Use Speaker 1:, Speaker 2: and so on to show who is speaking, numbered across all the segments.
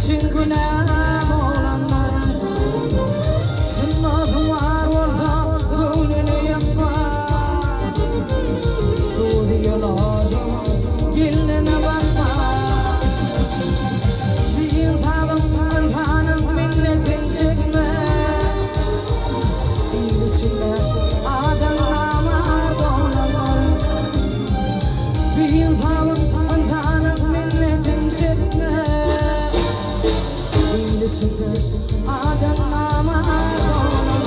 Speaker 1: için günah olanlar sınmadın var olsa gönlünü yapma Ruhiye lazım geline bakma Bir insanın minnetin çekme İçinde adam namaz olanlar Bir insanın minnetin çekme İçinde adam namaz olanlar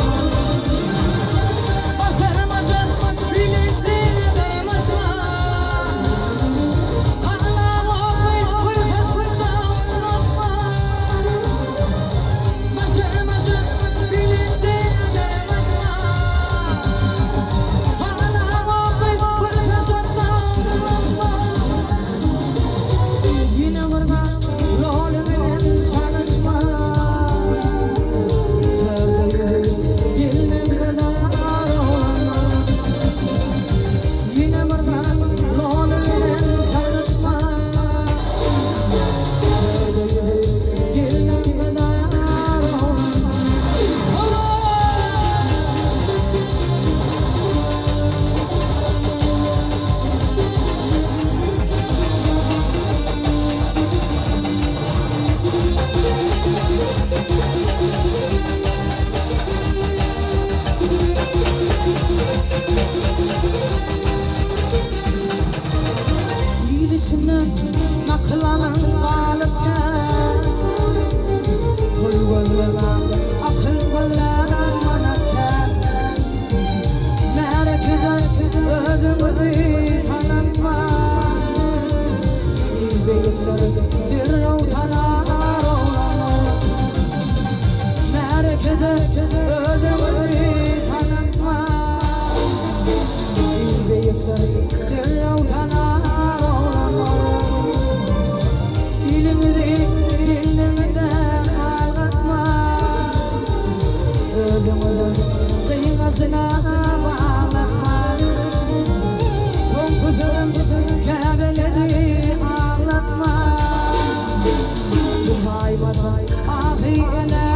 Speaker 1: Basar basar biletlerine dayanışma Allah'a bir hesaptan ulaşma Basar basar biletlerine dayanışma Allah'a bir hesaptan ulaşma Yine vurma rolümün çalışma Gelin kadar olanma Yine vurma rolümün çalışma Gelin kadar olanma İyiliğinden naklanın galipken Kul gözleme akıl gözleme manakken Merekeden özümüzü tanıtma İlbeyitleri dirrev tanar olanlar Merekeden özümüzü tanıtma İlbeyitleri dirrev tanar olanlar İlimde ağlatma Ölümünün kıymasına bağlatma Son kızım Kabe'leri ağlatma Bu hayvanın ahine